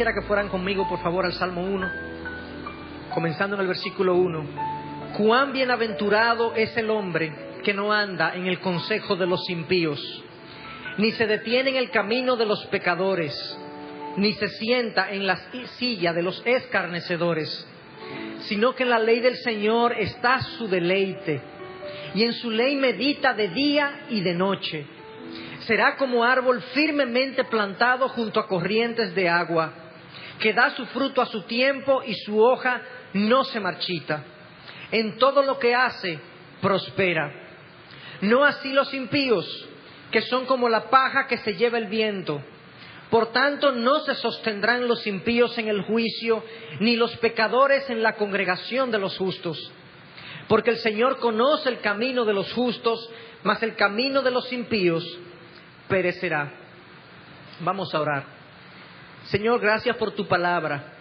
quisiera que fueran conmigo, por favor, al Salmo 1, comenzando en el versículo 1. Cuán bienaventurado es el hombre que no anda en el consejo de los impíos, ni se detiene en el camino de los pecadores, ni se sienta en la silla de los escarnecedores, sino que en la ley del Señor está su deleite, y en su ley medita de día y de noche. Será como árbol firmemente plantado junto a corrientes de agua, que da su fruto a su tiempo y su hoja no se marchita. En todo lo que hace, prospera. No así los impíos, que son como la paja que se lleva el viento. Por tanto, no se sostendrán los impíos en el juicio, ni los pecadores en la congregación de los justos. Porque el Señor conoce el camino de los justos, mas el camino de los impíos perecerá. Vamos a orar. Señor, gracias por tu palabra,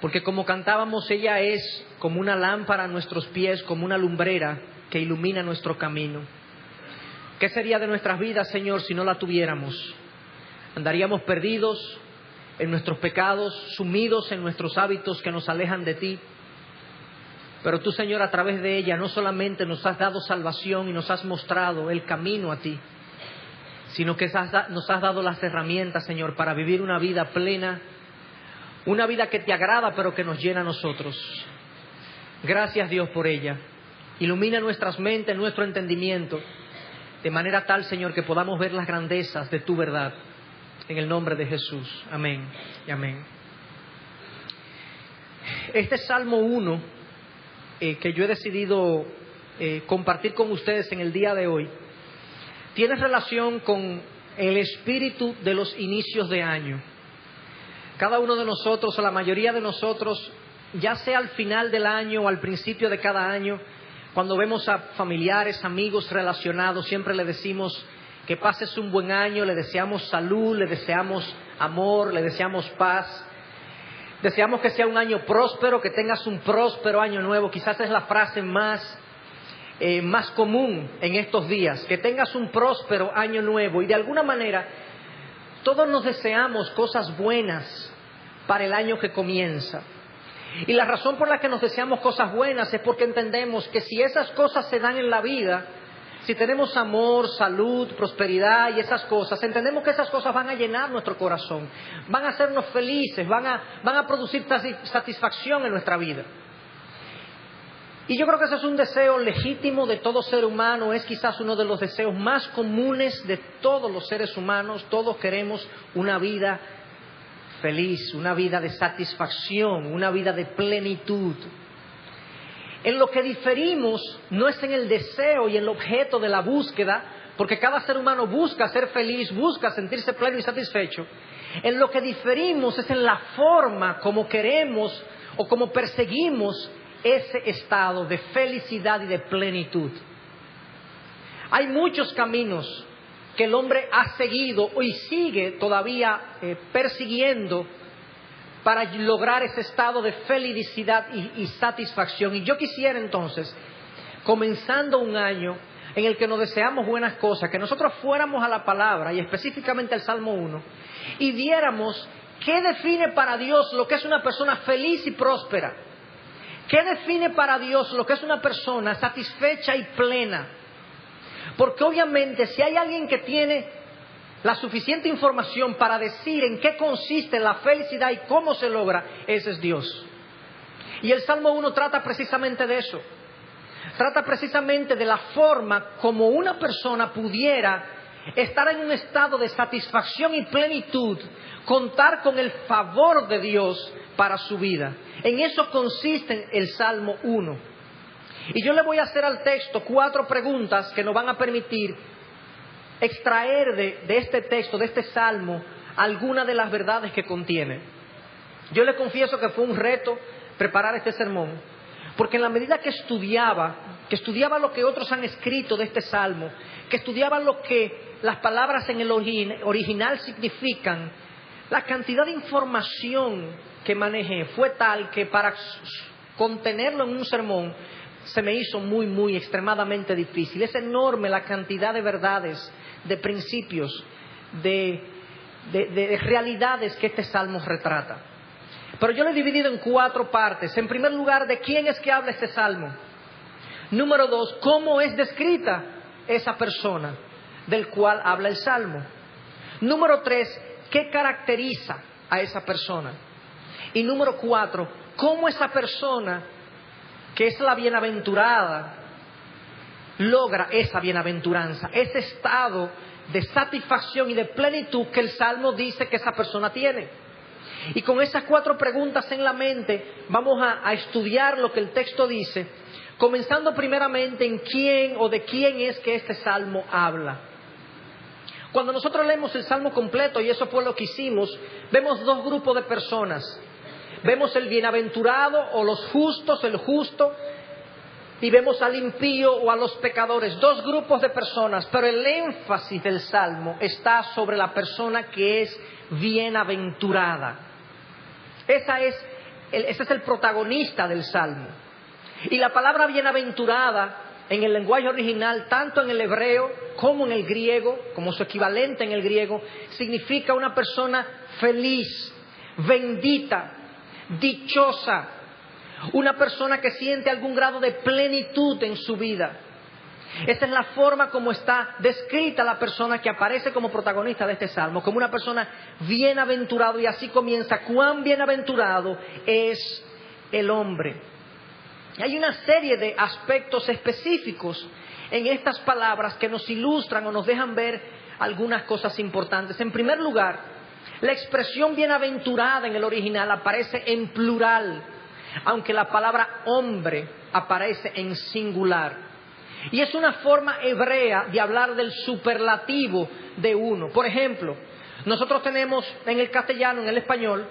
porque como cantábamos, ella es como una lámpara a nuestros pies, como una lumbrera que ilumina nuestro camino. ¿Qué sería de nuestras vidas, Señor, si no la tuviéramos? Andaríamos perdidos en nuestros pecados, sumidos en nuestros hábitos que nos alejan de ti. Pero tú, Señor, a través de ella no solamente nos has dado salvación y nos has mostrado el camino a ti, sino que nos has dado las herramientas, Señor, para vivir una vida plena, una vida que te agrada pero que nos llena a nosotros. Gracias, Dios, por ella. Ilumina nuestras mentes, nuestro entendimiento, de manera tal, Señor, que podamos ver las grandezas de tu verdad. En el nombre de Jesús. Amén y amén. Este Salmo 1 que yo he decidido compartir con ustedes en el día de hoy tiene relación con el espíritu de los inicios de año. Cada uno de nosotros, o la mayoría de nosotros, ya sea al final del año o al principio de cada año, cuando vemos a familiares, amigos relacionados, siempre le decimos que pases un buen año, le deseamos salud, le deseamos amor, le deseamos paz. Deseamos que sea un año próspero, que tengas un próspero año nuevo. Quizás es la frase más común en estos días, que tengas un próspero año nuevo. Y de alguna manera, todos nos deseamos cosas buenas para el año que comienza. Y la razón por la que nos deseamos cosas buenas es porque entendemos que si esas cosas se dan en la vida, si tenemos amor, salud, prosperidad y esas cosas, entendemos que esas cosas van a llenar nuestro corazón, van a hacernos felices, van a producir satisfacción en nuestra vida. Y yo creo que ese es un deseo legítimo de todo ser humano, es quizás uno de los deseos más comunes de todos los seres humanos. Todos queremos una vida feliz, una vida de satisfacción, una vida de plenitud. En lo que diferimos no es en el deseo y el objeto de la búsqueda, porque cada ser humano busca ser feliz, busca sentirse pleno y satisfecho. En lo que diferimos es en la forma como queremos o como perseguimos ese estado de felicidad y de plenitud. Hay muchos caminos que el hombre ha seguido y sigue todavía persiguiendo para lograr ese estado de felicidad y satisfacción. Y yo quisiera entonces, comenzando un año en el que nos deseamos buenas cosas, que nosotros fuéramos a la palabra y específicamente al Salmo 1 y viéramos qué define para Dios lo que es una persona feliz y próspera, qué define para Dios lo que es una persona satisfecha y plena. Porque obviamente si hay alguien que tiene la suficiente información para decir en qué consiste la felicidad y cómo se logra, ese es Dios. Y el Salmo 1 trata precisamente de eso. Trata precisamente de la forma como una persona pudiera estar en un estado de satisfacción y plenitud, contar con el favor de Dios para su vida. En eso consiste el Salmo 1. Y yo le voy a hacer al texto 4 preguntas que nos van a permitir extraer de este texto, de este salmo, alguna de las verdades que contiene. Yo le confieso que fue un reto preparar este sermón, porque en la medida que estudiaba lo que otros han escrito de este salmo, que estudiaba lo que las palabras en el original significan, la cantidad de información que manejé fue tal que para contenerlo en un sermón se me hizo muy extremadamente difícil. Es enorme la cantidad de verdades, de principios, de de realidades que este salmo retrata. Pero yo lo he dividido en 4 partes. En primer lugar, ¿de quién es que habla este salmo? Número 2, ¿cómo es descrita esa persona del cual habla el salmo? Número 3, ¿qué caracteriza a esa persona? Y número 4, ¿cómo esa persona, que es la bienaventurada, logra esa bienaventuranza, ese estado de satisfacción y de plenitud que el Salmo dice que esa persona tiene? Y con esas 4 preguntas en la mente vamos a estudiar lo que el texto dice, comenzando primeramente en quién o de quién es que este Salmo habla. Cuando nosotros leemos el Salmo completo, y eso fue lo que hicimos, vemos 2 grupos de personas. Vemos el bienaventurado o los justos, el justo, y vemos al impío o a los pecadores. 2 grupos de personas, pero el énfasis del Salmo está sobre la persona que es bienaventurada. Ese es el protagonista del Salmo. Y la palabra bienaventurada en el lenguaje original, tanto en el hebreo como en el griego, como su equivalente en el griego, significa una persona feliz, bendita, dichosa, una persona que siente algún grado de plenitud en su vida. Esa es la forma como está descrita la persona que aparece como protagonista de este salmo, como una persona bienaventurado, y así comienza: cuán bienaventurado es el hombre. Hay una serie de aspectos específicos en estas palabras que nos ilustran o nos dejan ver algunas cosas importantes. En primer lugar, la expresión bienaventurada en el original aparece en plural, aunque la palabra hombre aparece en singular. Y es una forma hebrea de hablar del superlativo de uno. Por ejemplo, nosotros tenemos en el castellano, en el español,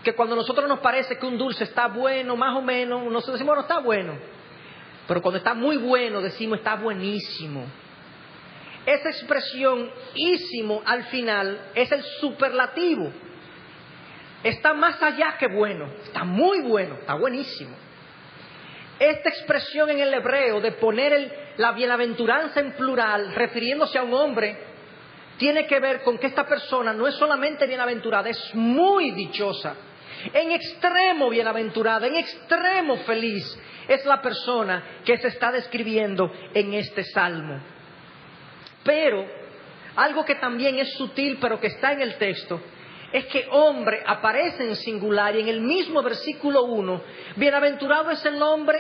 que cuando a nosotros nos parece que un dulce está bueno, más o menos, nosotros decimos, bueno, está bueno. Pero cuando está muy bueno, decimos, está buenísimo. Esa expresión ísimo al final es el superlativo. Está más allá que bueno, está muy bueno, está buenísimo. Esta expresión en el hebreo de poner la bienaventuranza en plural, refiriéndose a un hombre, tiene que ver con que esta persona no es solamente bienaventurada, es muy dichosa. En extremo bienaventurada, en extremo feliz, es la persona que se está describiendo en este salmo. Pero, algo que también es sutil, pero que está en el texto, es que hombre aparece en singular, y en el mismo versículo 1, bienaventurado es el hombre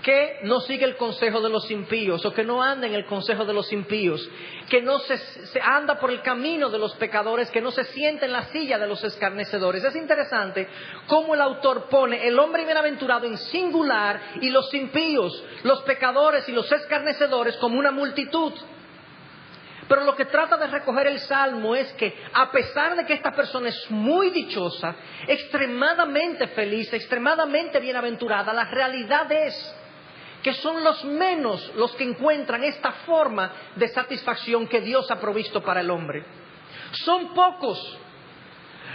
que no sigue el consejo de los impíos, o que no anda en el consejo de los impíos, que no se anda por el camino de los pecadores, que no se sienta en la silla de los escarnecedores. Es interesante cómo el autor pone el hombre bienaventurado en singular y los impíos, los pecadores y los escarnecedores como una multitud. Pero lo que trata de recoger el Salmo es que, a pesar de que esta persona es muy dichosa, extremadamente feliz, extremadamente bienaventurada, la realidad es que son los menos los que encuentran esta forma de satisfacción que Dios ha provisto para el hombre. Son pocos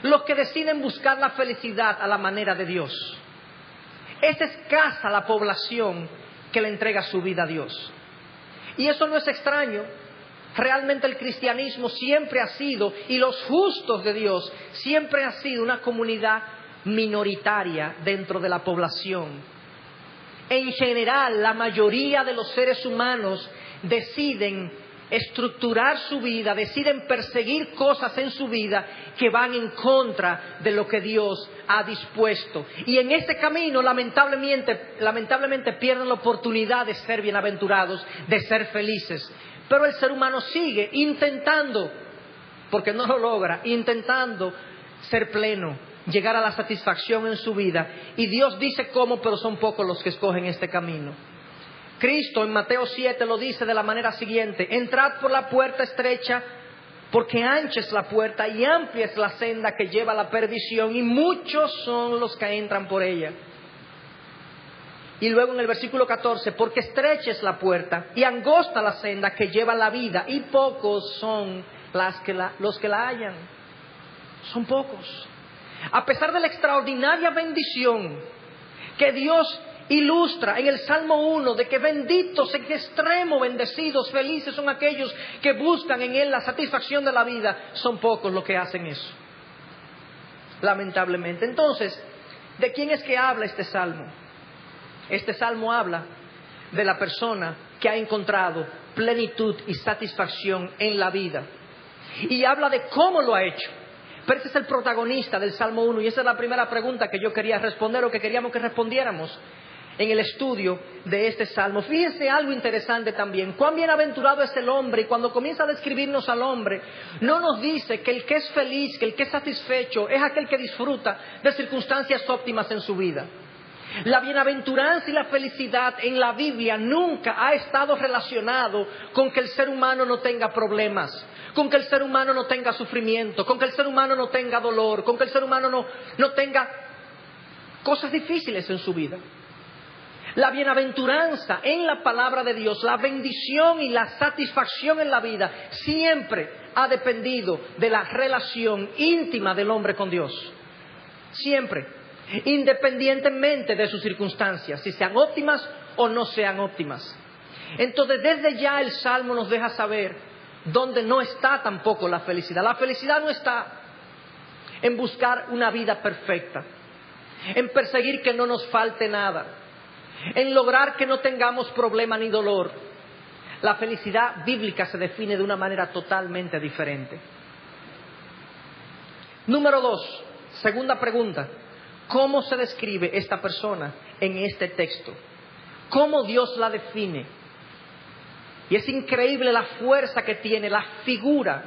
los que deciden buscar la felicidad a la manera de Dios. Es escasa la población que le entrega su vida a Dios. Y eso no es extraño. Realmente el cristianismo siempre ha sido, y los justos de Dios siempre ha sido, una comunidad minoritaria dentro de la población. En general, la mayoría de los seres humanos deciden estructurar su vida, deciden perseguir cosas en su vida que van en contra de lo que Dios ha dispuesto. Y en ese camino, lamentablemente pierden la oportunidad de ser bienaventurados, de ser felices. Pero el ser humano sigue intentando, porque no lo logra, intentando ser pleno, llegar a la satisfacción en su vida. Y Dios dice cómo, pero son pocos los que escogen este camino. Cristo en Mateo 7 lo dice de la manera siguiente: entrad por la puerta estrecha, porque ancha es la puerta y amplia es la senda que lleva a la perdición, y muchos son los que entran por ella. Y luego en el versículo 14, porque estrecha es la puerta y angosta la senda que lleva a la vida, y pocos son los que la hallan. Son pocos. A pesar de la extraordinaria bendición que Dios ilustra en el Salmo 1 de que benditos, en extremo bendecidos, felices son aquellos que buscan en Él la satisfacción de la vida. Son pocos los que hacen eso, lamentablemente. Entonces, ¿de quién es que habla este Salmo? Este Salmo habla de la persona que ha encontrado plenitud y satisfacción en la vida. Y habla de cómo lo ha hecho. Pero ese es el protagonista del Salmo 1 y esa es la primera pregunta que yo quería responder o que queríamos que respondiéramos en el estudio de este Salmo. Fíjense algo interesante también. Cuán bienaventurado es el hombre, y cuando comienza a describirnos al hombre, no nos dice que el que es feliz, que el que es satisfecho, es aquel que disfruta de circunstancias óptimas en su vida. La bienaventuranza y la felicidad en la Biblia nunca ha estado relacionado con que el ser humano no tenga problemas, con que el ser humano no tenga sufrimiento, con que el ser humano no tenga dolor, con que el ser humano no tenga cosas difíciles en su vida. La bienaventuranza en la palabra de Dios, la bendición y la satisfacción en la vida siempre ha dependido de la relación íntima del hombre con Dios. Siempre, independientemente de sus circunstancias, si sean óptimas o no sean óptimas. Entonces, desde ya el Salmo nos deja saber dónde no está tampoco la felicidad. La felicidad no está en buscar una vida perfecta, en perseguir que no nos falte nada, en lograr que no tengamos problema ni dolor. La felicidad bíblica se define de una manera totalmente diferente. Número 2, segunda pregunta. ¿Cómo se describe esta persona en este texto? ¿Cómo Dios la define? Y es increíble la fuerza que tiene, la figura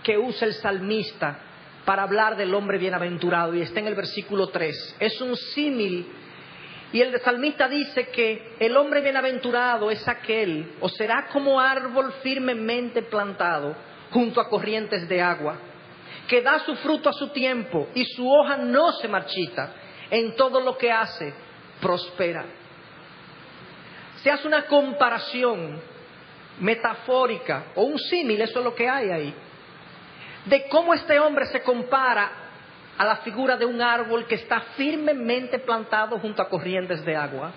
que usa el salmista para hablar del hombre bienaventurado. Y está en el versículo 3. Es un símil. Y el salmista dice que el hombre bienaventurado es aquel, o será como árbol firmemente plantado junto a corrientes de agua, que da su fruto a su tiempo y su hoja no se marchita. En todo lo que hace, prospera. Se hace una comparación metafórica o un símil, eso es lo que hay ahí, de cómo este hombre se compara a la figura de un árbol que está firmemente plantado junto a corrientes de agua.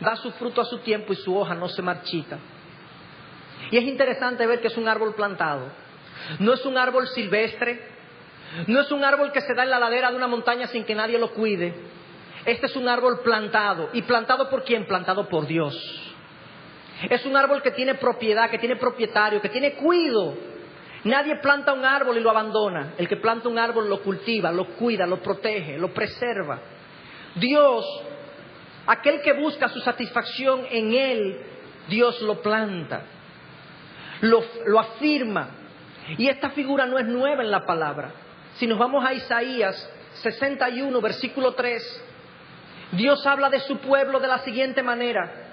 Da su fruto a su tiempo y su hoja no se marchita. Y es interesante ver que es un árbol plantado. No es un árbol silvestre. No es un árbol que se da en la ladera de una montaña sin que nadie lo cuide. Este es un árbol plantado. ¿Y plantado por quién? Plantado por Dios. Es un árbol que tiene propiedad, que tiene propietario, que tiene cuidado. Nadie planta un árbol y lo abandona. El que planta un árbol lo cultiva, lo cuida, lo protege, lo preserva. Dios, aquel que busca su satisfacción en Él, Dios lo planta, lo afirma. Y esta figura no es nueva en la palabra. Si nos vamos a Isaías 61, versículo 3, Dios habla de su pueblo de la siguiente manera: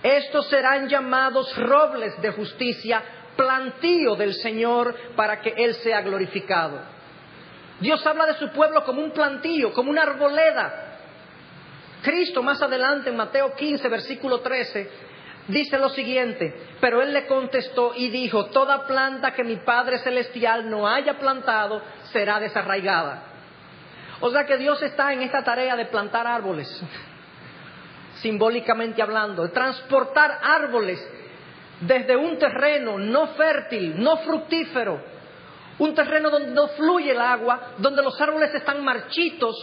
estos serán llamados robles de justicia, plantío del Señor, para que Él sea glorificado. Dios habla de su pueblo como un plantío, como una arboleda. Cristo más adelante en Mateo 15, versículo 13, dice lo siguiente: pero Él le contestó y dijo, toda planta que mi Padre Celestial no haya plantado será desarraigada. O sea que Dios está en esta tarea de plantar árboles, simbólicamente hablando, de transportar árboles desde un terreno no fértil, no fructífero, un terreno donde no fluye el agua, donde los árboles están marchitos,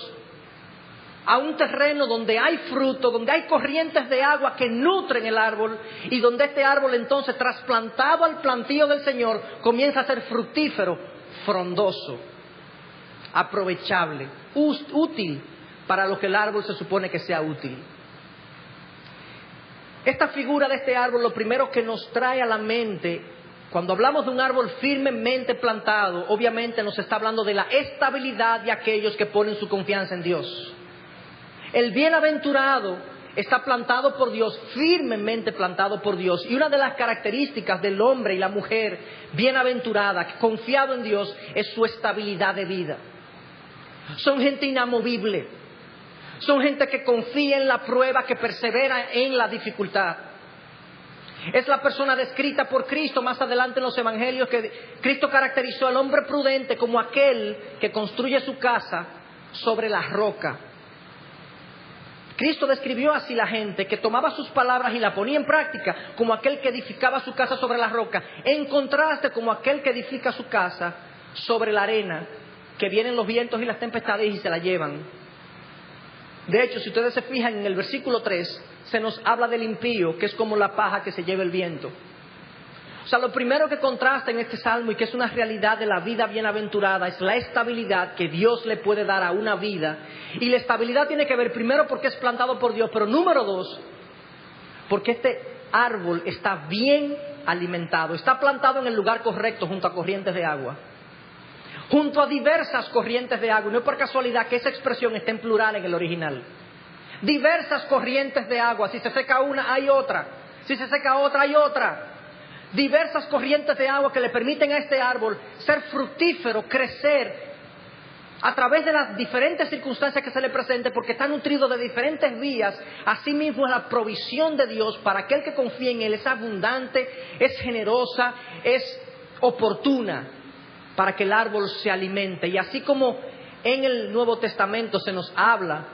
a un terreno donde hay fruto, donde hay corrientes de agua que nutren el árbol, y donde este árbol entonces, trasplantado al plantío del Señor, comienza a ser fructífero, frondoso, aprovechable, útil para lo que el árbol se supone que sea útil. Esta figura de este árbol, lo primero que nos trae a la mente, cuando hablamos de un árbol firmemente plantado, obviamente nos está hablando de la estabilidad de aquellos que ponen su confianza en Dios. El bienaventurado está plantado por Dios, firmemente plantado por Dios. Y una de las características del hombre y la mujer bienaventurada, confiado en Dios, es su estabilidad de vida. Son gente inamovible. Son gente que confía en la prueba, que persevera en la dificultad. Es la persona descrita por Cristo más adelante en los evangelios, que Cristo caracterizó al hombre prudente como aquel que construye su casa sobre la roca. Cristo describió así la gente que tomaba sus palabras y la ponía en práctica, como aquel que edificaba su casa sobre la roca, en contraste como aquel que edifica su casa sobre la arena, que vienen los vientos y las tempestades y se la llevan. De hecho, si ustedes se fijan en el versículo 3, se nos habla del impío, que es como la paja que se lleva el viento. O sea, lo primero que contrasta en este salmo y que es una realidad de la vida bienaventurada es la estabilidad que Dios le puede dar a una vida. Y la estabilidad tiene que ver primero porque es plantado por Dios, pero número 2, porque este árbol está bien alimentado, está plantado en el lugar correcto junto a corrientes de agua. Junto a diversas corrientes de agua. Y no es por casualidad que esa expresión está en plural en el original. Diversas corrientes de agua. Si se seca una, hay otra. Si se seca otra, hay otra. Diversas corrientes de agua que le permiten a este árbol ser fructífero, crecer a través de las diferentes circunstancias que se le presenten, porque está nutrido de diferentes vías. Asimismo es la provisión de Dios para aquel que confía en Él. Es abundante, es generosa, es oportuna para que el árbol se alimente. Y así como en el Nuevo Testamento se nos habla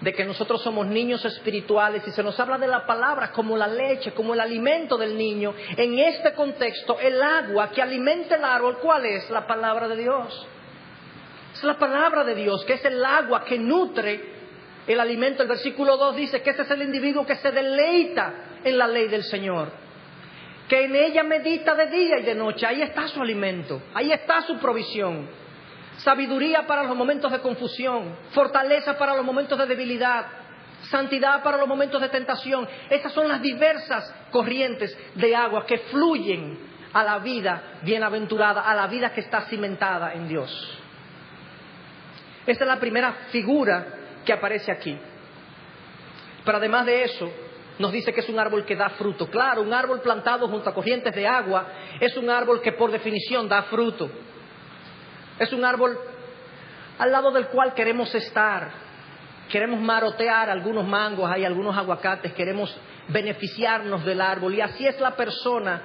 de que nosotros somos niños espirituales y se nos habla de la palabra como la leche, como el alimento del niño, en este contexto el agua que alimenta el árbol, ¿cuál es? La palabra de Dios. Es la palabra de Dios, que es el agua que nutre el alimento. El versículo 2 dice que ese es el individuo que se deleita en la ley del Señor, que en ella medita de día y de noche. Ahí está su alimento, ahí está su provisión. Sabiduría para los momentos de confusión, fortaleza para los momentos de debilidad, santidad para los momentos de tentación. Esas son las diversas corrientes de agua que fluyen a la vida bienaventurada, a la vida que está cimentada en Dios. Esta es la primera figura que aparece aquí. Pero además de eso, nos dice que es un árbol que da fruto. Claro, un árbol plantado junto a corrientes de agua es un árbol que por definición da fruto. Es un árbol al lado del cual queremos estar. Queremos marotear algunos mangos, hay algunos aguacates, queremos beneficiarnos del árbol. Y así es la persona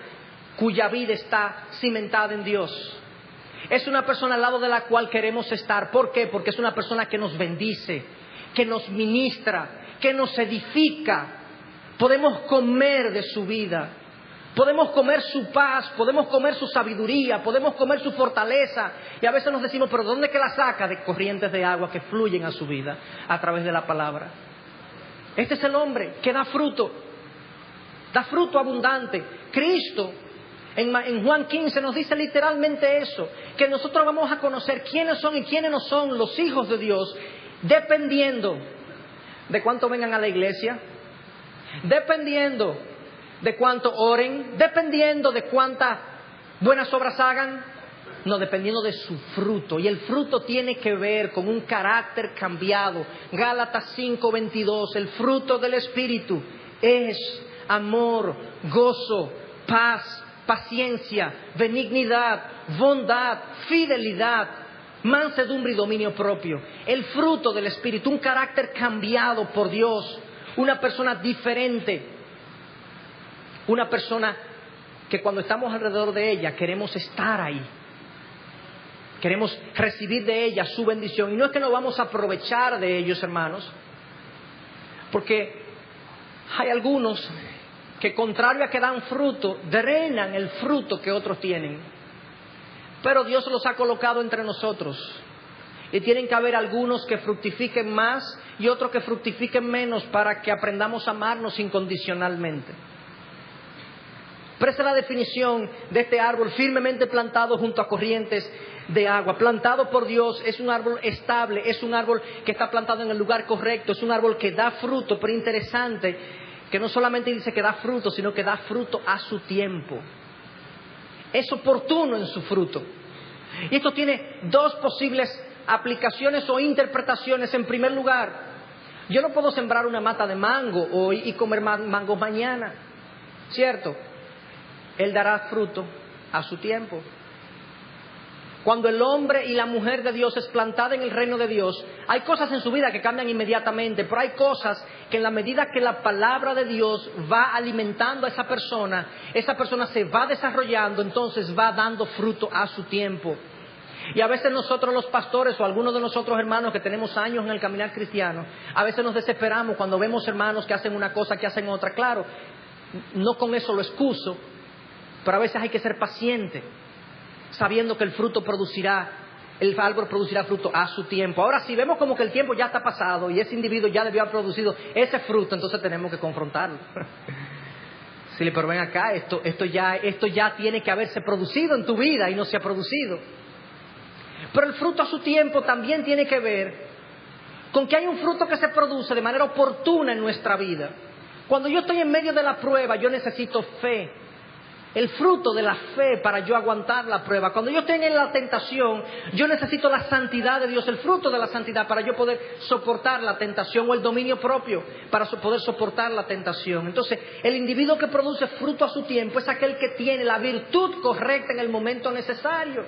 cuya vida está cimentada en Dios. Es una persona al lado de la cual queremos estar. ¿Por qué? Porque es una persona que nos bendice, que nos ministra, que nos edifica. Podemos comer de su vida. Podemos comer su paz, podemos comer su sabiduría, podemos comer su fortaleza. Y a veces nos decimos, ¿pero dónde que la saca? De corrientes de agua que fluyen a su vida a través de la palabra. Este es el hombre que da fruto abundante. Cristo en Juan 15 nos dice literalmente eso, que nosotros vamos a conocer quiénes son y quiénes no son los hijos de Dios, dependiendo de cuánto vengan a la iglesia, dependiendo de cuánto oren, dependiendo de cuántas buenas obras hagan, no, dependiendo de su fruto. Y el fruto tiene que ver con un carácter cambiado. Gálatas 5:22, el fruto del Espíritu es amor, gozo, paz, paciencia, benignidad, bondad, fidelidad, mansedumbre y dominio propio. El fruto del Espíritu, un carácter cambiado por Dios, una persona diferente. Una persona que cuando estamos alrededor de ella queremos estar ahí. Queremos recibir de ella su bendición. Y no es que nos vamos a aprovechar de ellos, hermanos. Porque hay algunos que, contrario a que dan fruto, drenan el fruto que otros tienen. Pero Dios los ha colocado entre nosotros. Y tienen que haber algunos que fructifiquen más y otros que fructifiquen menos para que aprendamos a amarnos incondicionalmente. Pero esa es la definición de este árbol firmemente plantado junto a corrientes de agua. Plantado por Dios, es un árbol estable, es un árbol que está plantado en el lugar correcto, es un árbol que da fruto, pero interesante, que no solamente dice que da fruto, sino que da fruto a su tiempo. Es oportuno en su fruto. Y esto tiene dos posibles aplicaciones o interpretaciones. En primer lugar, yo no puedo sembrar una mata de mango hoy y comer mangos mañana, ¿cierto? Él dará fruto a su tiempo. Cuando el hombre y la mujer de Dios es plantada en el reino de Dios, hay cosas en su vida que cambian inmediatamente, pero hay cosas que en la medida que la palabra de Dios va alimentando a esa persona se va desarrollando, entonces va dando fruto a su tiempo. Y a veces nosotros los pastores o algunos de nosotros hermanos que tenemos años en el caminar cristiano, a veces nos desesperamos cuando vemos hermanos que hacen una cosa, que hacen otra. Claro, no con eso lo excuso, pero a veces hay que ser paciente, sabiendo que el árbol producirá fruto a su tiempo. Ahora, si vemos como que el tiempo ya está pasado y ese individuo ya debió haber producido ese fruto, entonces tenemos que confrontarlo. Sí, pero ven acá, esto ya tiene que haberse producido en tu vida y no se ha producido. Pero el fruto a su tiempo también tiene que ver con que hay un fruto que se produce de manera oportuna en nuestra vida. Cuando yo estoy en medio de la prueba, yo necesito fe. El fruto de la fe para yo aguantar la prueba. Cuando yo estoy en la tentación, yo necesito la santidad de Dios, el fruto de la santidad para yo poder soportar la tentación, o el dominio propio para poder soportar la tentación. Entonces, el individuo que produce fruto a su tiempo es aquel que tiene la virtud correcta en el momento necesario.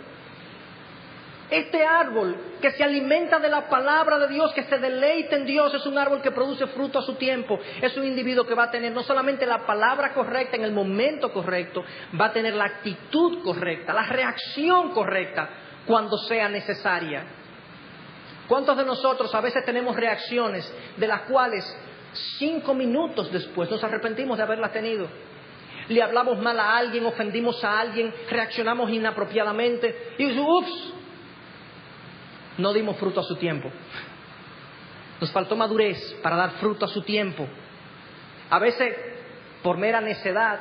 Este árbol que se alimenta de la palabra de Dios, que se deleita en Dios, es un árbol que produce fruto a su tiempo. Es un individuo que va a tener no solamente la palabra correcta en el momento correcto, va a tener la actitud correcta, la reacción correcta cuando sea necesaria. ¿Cuántos de nosotros a veces tenemos reacciones de las cuales 5 minutos después nos arrepentimos de haberlas tenido? Le hablamos mal a alguien, ofendimos a alguien, reaccionamos inapropiadamente y ups, no dimos fruto a su tiempo. Nos faltó madurez para dar fruto a su tiempo. A veces por mera necedad,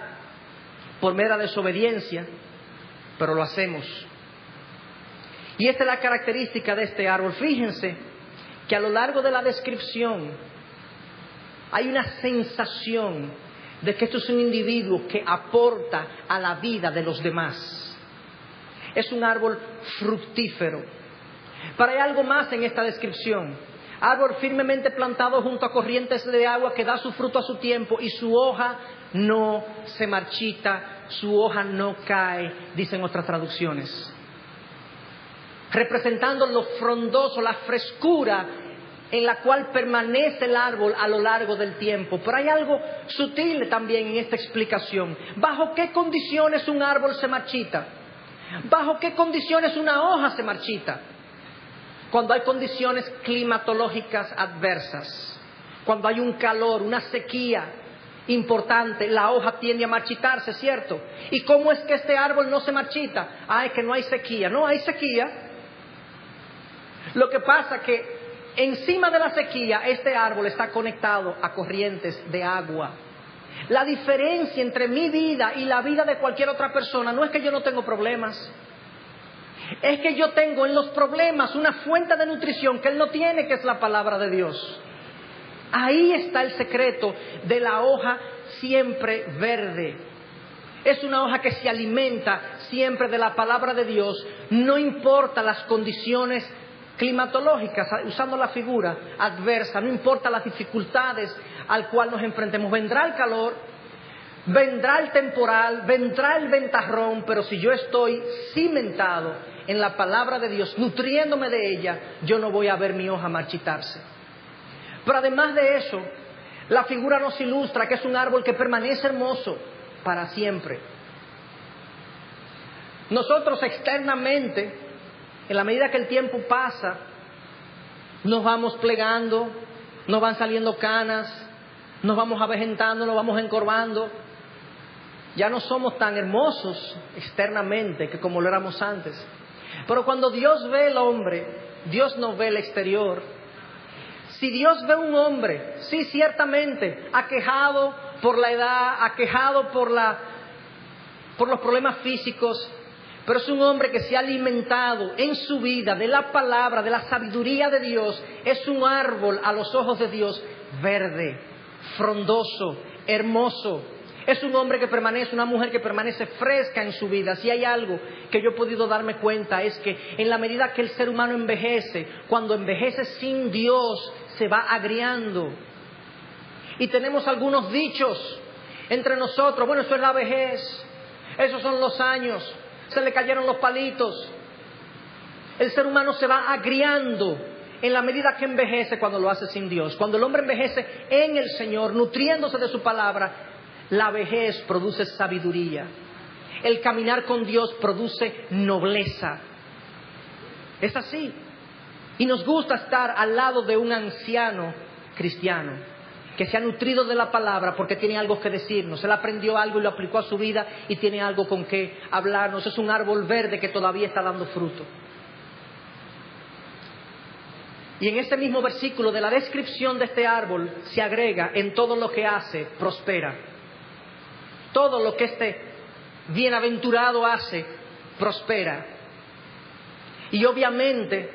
por mera desobediencia, pero lo hacemos. Y esta es la característica de este árbol. Fíjense que a lo largo de la descripción hay una sensación de que esto es un individuo que aporta a la vida de los demás. Es un árbol fructífero. Pero hay algo más en esta descripción. Árbol firmemente plantado junto a corrientes de agua, que da su fruto a su tiempo y su hoja no se marchita, su hoja no cae, dicen otras traducciones. Representando lo frondoso, la frescura en la cual permanece el árbol a lo largo del tiempo. Pero hay algo sutil también en esta explicación. ¿Bajo qué condiciones un árbol se marchita? ¿Bajo qué condiciones una hoja se marchita? Cuando hay condiciones climatológicas adversas, cuando hay un calor, una sequía importante, la hoja tiende a marchitarse, ¿cierto? ¿Y cómo es que este árbol no se marchita? Es que no hay sequía. No hay sequía. Lo que pasa es que encima de la sequía, este árbol está conectado a corrientes de agua. La diferencia entre mi vida y la vida de cualquier otra persona no es que yo no tengo problemas. Es que yo tengo en los problemas una fuente de nutrición que él no tiene, que es la palabra de Dios. Ahí está el secreto de la hoja siempre verde. Es una hoja que se alimenta siempre de la palabra de Dios, no importa las condiciones climatológicas, usando la figura adversa, no importa las dificultades al cual nos enfrentemos. Vendrá el calor, vendrá el temporal, vendrá el ventarrón, pero si yo estoy cimentado en la palabra de Dios, nutriéndome de ella, yo no voy a ver mi hoja marchitarse. Pero además de eso, la figura nos ilustra que es un árbol que permanece hermoso para siempre. Nosotros externamente, en la medida que el tiempo pasa, nos vamos plegando, nos van saliendo canas, nos vamos avejentando, nos vamos encorvando. Ya no somos tan hermosos externamente que como lo éramos antes. Pero cuando Dios ve el hombre, Dios no ve el exterior. Si Dios ve un hombre, sí, ciertamente, aquejado por la edad, aquejado por los problemas físicos, pero es un hombre que se ha alimentado en su vida de la palabra, de la sabiduría de Dios. Es un árbol a los ojos de Dios verde, frondoso, hermoso. Es un hombre que permanece, una mujer que permanece fresca en su vida. Si hay algo que yo he podido darme cuenta es que en la medida que el ser humano envejece, cuando envejece sin Dios, se va agriando. Y tenemos algunos dichos entre nosotros. Bueno, eso es la vejez, esos son los años, se le cayeron los palitos. El ser humano se va agriando en la medida que envejece cuando lo hace sin Dios. Cuando el hombre envejece en el Señor, nutriéndose de su palabra, la vejez produce sabiduría. El caminar con Dios produce nobleza. Es así. Y nos gusta estar al lado de un anciano cristiano que se ha nutrido de la palabra porque tiene algo que decirnos. Él aprendió algo y lo aplicó a su vida y tiene algo con que hablarnos. Es un árbol verde que todavía está dando fruto. Y en este mismo versículo de la descripción de este árbol se agrega: en todo lo que hace, prospera. Todo lo que este bienaventurado hace, prospera. Y obviamente,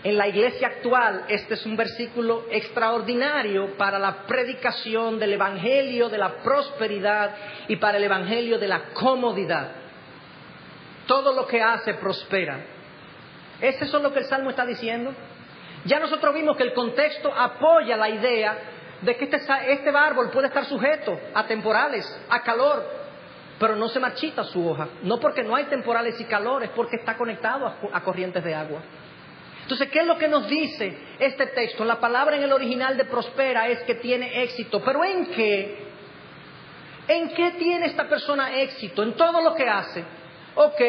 en la iglesia actual, este es un versículo extraordinario para la predicación del evangelio de la prosperidad y para el evangelio de la comodidad. Todo lo que hace, prospera. ¿Es eso lo que el Salmo está diciendo? Ya nosotros vimos que el contexto apoya la idea de que este árbol puede estar sujeto a temporales, a calor, pero no se marchita su hoja. No porque no hay temporales y calores, porque está conectado a corrientes de agua. Entonces, ¿qué es lo que nos dice este texto? La palabra en el original de prospera es que tiene éxito. ¿Pero en qué? ¿En qué tiene esta persona éxito? En todo lo que hace. Ok.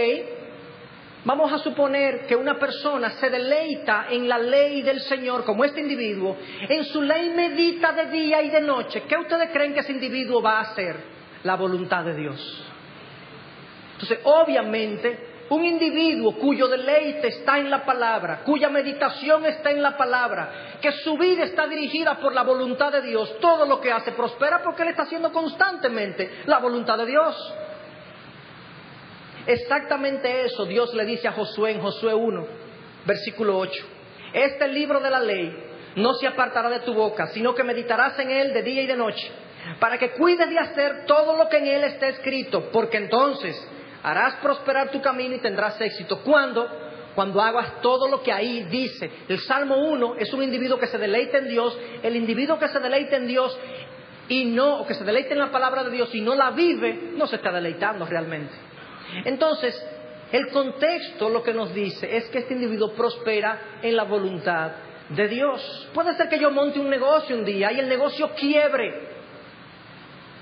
Vamos a suponer que una persona se deleita en la ley del Señor, como este individuo, en su ley medita de día y de noche. ¿Qué ustedes creen que ese individuo va a hacer? La voluntad de Dios. Entonces, obviamente, un individuo cuyo deleite está en la palabra, cuya meditación está en la palabra, que su vida está dirigida por la voluntad de Dios, todo lo que hace prospera porque él está haciendo constantemente la voluntad de Dios. Exactamente eso Dios le dice a Josué en Josué 1, versículo 8. Este libro de la ley no se apartará de tu boca, sino que meditarás en él de día y de noche, para que cuides de hacer todo lo que en él está escrito, porque entonces harás prosperar tu camino y tendrás éxito. ¿Cuándo? Cuando hagas todo lo que ahí dice. El Salmo 1 es un individuo que se deleita en Dios. El individuo que se deleita en Dios o que se deleita en la palabra de Dios y no la vive, no se está deleitando realmente. Entonces, el contexto lo que nos dice es que este individuo prospera en la voluntad de Dios. Puede ser que yo monte un negocio un día y el negocio quiebre,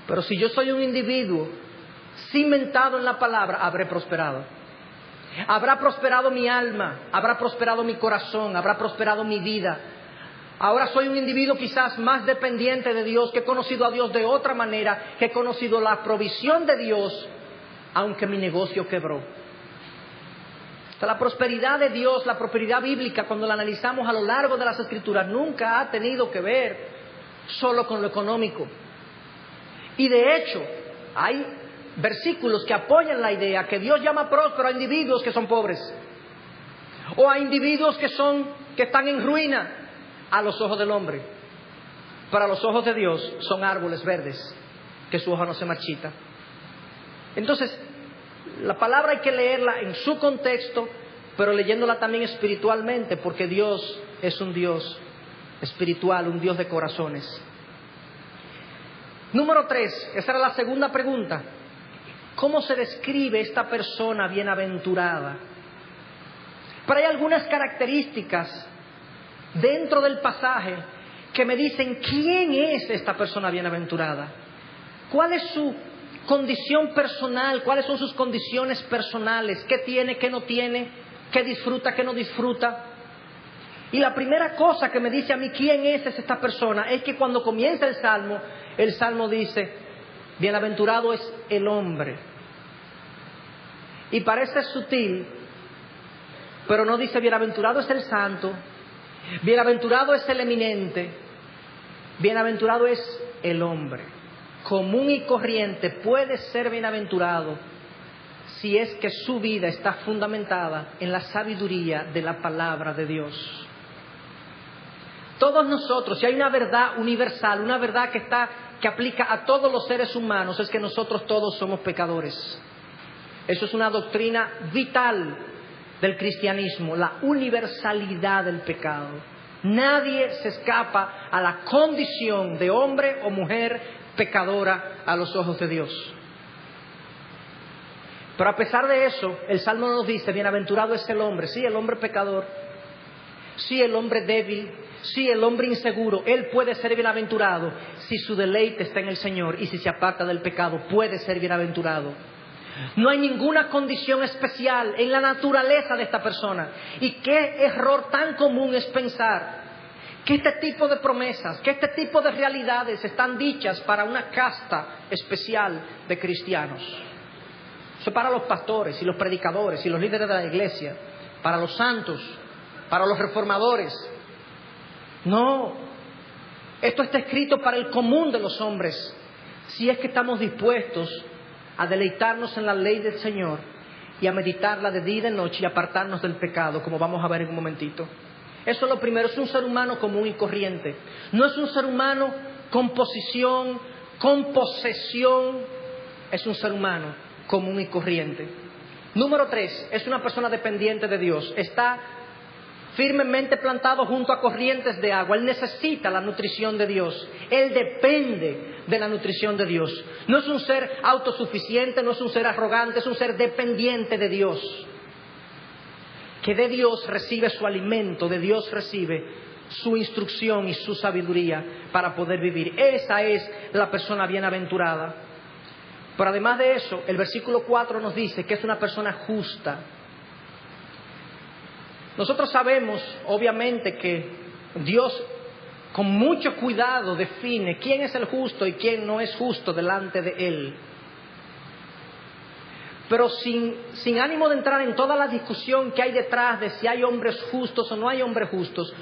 pero si yo soy un individuo cimentado en la palabra, habré prosperado. Habrá prosperado mi alma, habrá prosperado mi corazón, habrá prosperado mi vida. Ahora soy un individuo quizás más dependiente de Dios, que he conocido a Dios de otra manera, que he conocido la provisión de Dios, aunque mi negocio quebró. O sea, la prosperidad de Dios, la prosperidad bíblica, cuando la analizamos a lo largo de las Escrituras, nunca ha tenido que ver solo con lo económico. Y de hecho, hay versículos que apoyan la idea que Dios llama próspero a individuos que son pobres, o a individuos que están en ruina a los ojos del hombre. Para los ojos de Dios son árboles verdes, que su hoja no se marchita. Entonces, la palabra hay que leerla en su contexto, pero leyéndola también espiritualmente, porque Dios es un Dios espiritual, un Dios de corazones. Número 3, esa era la segunda pregunta. ¿Cómo se describe esta persona bienaventurada? Pero hay algunas características dentro del pasaje que me dicen quién es esta persona bienaventurada. ¿Cuál es su condición personal? ¿Cuáles son sus condiciones personales? ¿Qué tiene, qué no tiene? ¿Qué disfruta, qué no disfruta? Y la primera cosa que me dice a mí quién es esta persona es que cuando comienza el Salmo dice: bienaventurado es el hombre. Y parece sutil, pero no dice bienaventurado es el santo, bienaventurado es el eminente, bienaventurado es el hombre. Común y corriente puede ser bienaventurado si es que su vida está fundamentada en la sabiduría de la palabra de Dios. Todos nosotros, si hay una verdad universal, una verdad que aplica a todos los seres humanos, es que nosotros todos somos pecadores. Eso es una doctrina vital del cristianismo, la universalidad del pecado. Nadie se escapa a la condición de hombre o mujer pecadora a los ojos de Dios. Pero a pesar de eso, el Salmo nos dice: bienaventurado es el hombre. Sí, el hombre pecador, sí, el hombre débil, sí, el hombre inseguro. Él puede ser bienaventurado si su deleite está en el Señor y si se aparta del pecado, puede ser bienaventurado. No hay ninguna condición especial en la naturaleza de esta persona. Y qué error tan común es pensar que este tipo de promesas, que este tipo de realidades están dichas para una casta especial de cristianos. Eso es para los pastores y los predicadores y los líderes de la iglesia, para los santos, para los reformadores. No, esto está escrito para el común de los hombres, si es que estamos dispuestos a deleitarnos en la ley del Señor y a meditarla de día y de noche y apartarnos del pecado, como vamos a ver en un momentito. Eso es lo primero, es un ser humano común y corriente. No es un ser humano con posición, con posesión, es un ser humano común y corriente. Número 3, es una persona dependiente de Dios. Está firmemente plantado junto a corrientes de agua. Él necesita la nutrición de Dios. Él depende de la nutrición de Dios. No es un ser autosuficiente, no es un ser arrogante, es un ser dependiente de Dios. Que de Dios recibe su alimento, de Dios recibe su instrucción y su sabiduría para poder vivir. Esa es la persona bienaventurada. Pero además de eso, el versículo 4 nos dice que es una persona justa. Nosotros sabemos, obviamente, que Dios con mucho cuidado define quién es el justo y quién no es justo delante de Él. Pero sin ánimo de entrar en toda la discusión que hay detrás de si hay hombres justos o no hay hombres justos,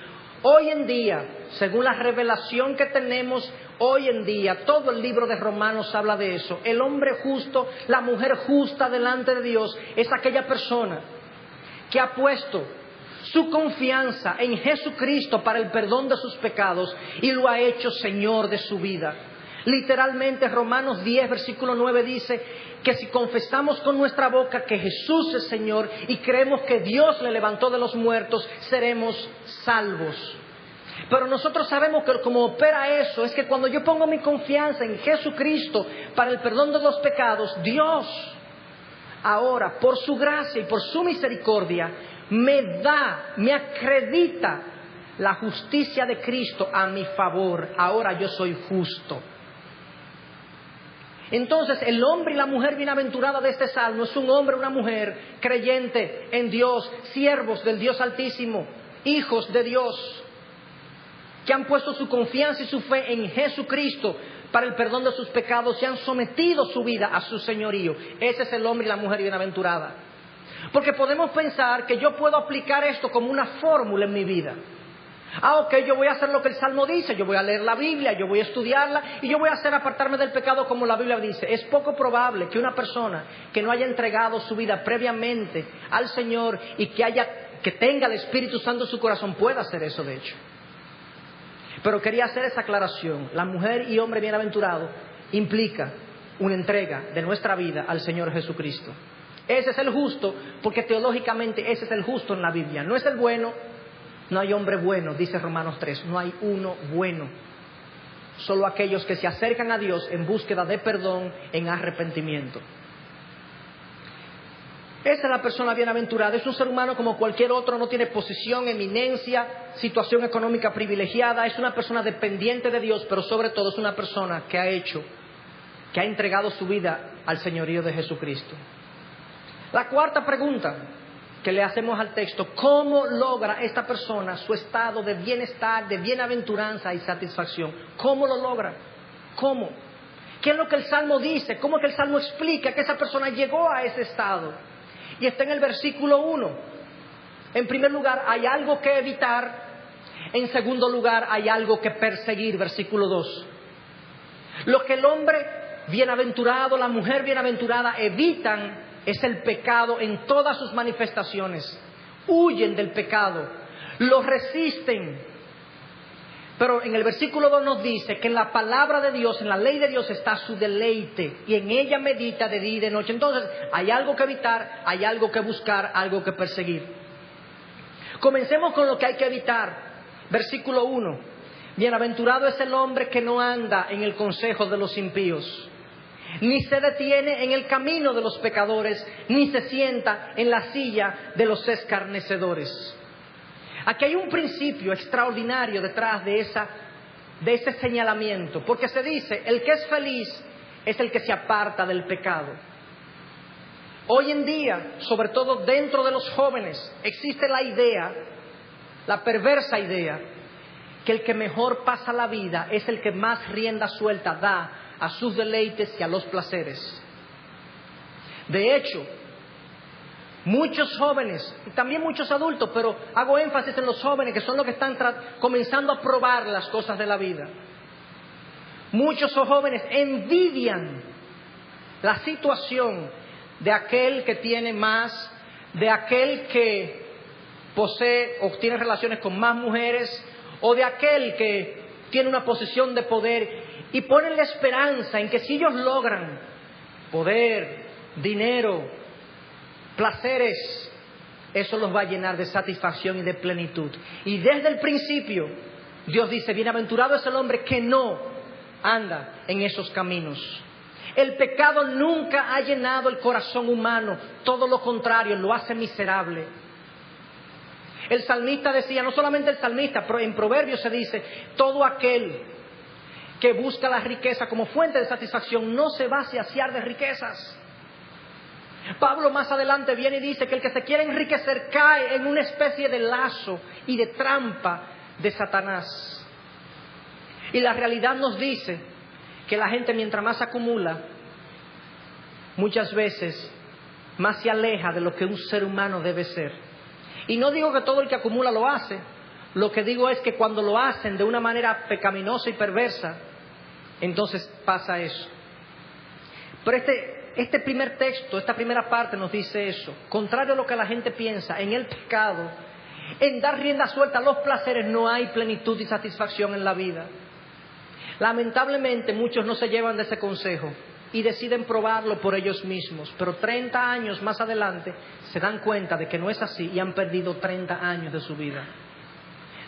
hoy en día, según la revelación que tenemos hoy en día, todo el libro de Romanos habla de eso. El hombre justo, la mujer justa delante de Dios es aquella persona que ha puesto su confianza en Jesucristo para el perdón de sus pecados y lo ha hecho Señor de su vida. Literalmente Romanos 10 versículo 9 dice que si confesamos con nuestra boca que Jesús es Señor y creemos que Dios le levantó de los muertos, seremos salvos. Pero nosotros sabemos que como opera eso es que cuando yo pongo mi confianza en Jesucristo para el perdón de los pecados, Dios ahora por su gracia y por su misericordia me acredita la justicia de Cristo a mi favor. Ahora yo soy justo. Entonces el hombre y la mujer bienaventurada de este salmo es un hombre o una mujer creyente en Dios, siervos del Dios Altísimo, hijos de Dios, que han puesto su confianza y su fe en Jesucristo para el perdón de sus pecados y han sometido su vida a su señorío. Ese es el hombre y la mujer bienaventurada. Porque podemos pensar que yo puedo aplicar esto como una fórmula en mi vida. Ok, yo voy a hacer lo que el Salmo dice, yo voy a leer la Biblia, yo voy a estudiarla y yo voy a hacer apartarme del pecado como la Biblia dice. Es poco probable que una persona que no haya entregado su vida previamente al Señor y que tenga el Espíritu Santo en su corazón pueda hacer eso, de hecho. Pero quería hacer esa aclaración. La mujer y hombre bienaventurado implica una entrega de nuestra vida al Señor Jesucristo. Ese es el justo, porque teológicamente ese es el justo en la Biblia. No es el bueno, no hay hombre bueno, dice Romanos 3, no hay uno bueno. Solo aquellos que se acercan a Dios en búsqueda de perdón, en arrepentimiento. Esa es la persona bienaventurada. Es un ser humano como cualquier otro, no tiene posición, eminencia, situación económica privilegiada. Es una persona dependiente de Dios, pero sobre todo es una persona que ha entregado su vida al señorío de Jesucristo. La cuarta pregunta que le hacemos al texto: ¿cómo logra esta persona su estado de bienestar, de bienaventuranza y satisfacción? ¿Cómo lo logra? ¿Cómo? ¿Qué es lo que el Salmo dice? ¿Cómo es que el Salmo explica que esa persona llegó a ese estado? Y está en el versículo 1. En primer lugar, hay algo que evitar. En segundo lugar, hay algo que perseguir. Versículo 2. Lo que el hombre bienaventurado, la mujer bienaventurada evitan es el pecado en todas sus manifestaciones. Huyen del pecado, lo resisten. Pero en el versículo 2 nos dice que en la palabra de Dios, en la ley de Dios está su deleite y en ella medita de día y de noche. Entonces hay algo que evitar, hay algo que buscar, algo que perseguir. Comencemos con lo que hay que evitar. Versículo 1. Bienaventurado es el hombre que no anda en el consejo de los impíos, ni se detiene en el camino de los pecadores, ni se sienta en la silla de los escarnecedores. Aquí hay un principio extraordinario detrás de ese señalamiento, porque se dice: el que es feliz es el que se aparta del pecado. Hoy en día, sobre todo dentro de los jóvenes, existe la idea, la perversa idea, que el que mejor pasa la vida es el que más rienda suelta da a sus deleites y a los placeres. De hecho, muchos jóvenes, y también muchos adultos, pero hago énfasis en los jóvenes, que son los que están comenzando a probar las cosas de la vida. Muchos jóvenes envidian la situación de aquel que tiene más, de aquel que posee o tiene relaciones con más mujeres, o de aquel que tiene una posición de poder, y ponen la esperanza en que si ellos logran poder, dinero, placeres, eso los va a llenar de satisfacción y de plenitud. Y desde el principio Dios dice: bienaventurado es el hombre que no anda en esos caminos. El pecado nunca ha llenado el corazón humano, todo lo contrario, lo hace miserable. El salmista decía, no solamente el salmista, pero en Proverbios se dice: todo aquel que busca la riqueza como fuente de satisfacción no se va a saciar de riquezas. Pablo más adelante viene y dice que el que se quiere enriquecer cae en una especie de lazo y de trampa de Satanás. Y la realidad nos dice que la gente, mientras más acumula, muchas veces más se aleja de lo que un ser humano debe ser. Y no digo que todo el que acumula lo hace, lo que digo es que cuando lo hacen de una manera pecaminosa y perversa, entonces pasa eso. Pero este primer texto, esta primera parte nos dice eso. Contrario a lo que la gente piensa, en el pecado, en dar rienda suelta a los placeres, no hay plenitud y satisfacción en la vida. Lamentablemente muchos no se llevan de ese consejo y deciden probarlo por ellos mismos, pero 30 años más adelante se dan cuenta de que no es así y han perdido 30 años de su vida.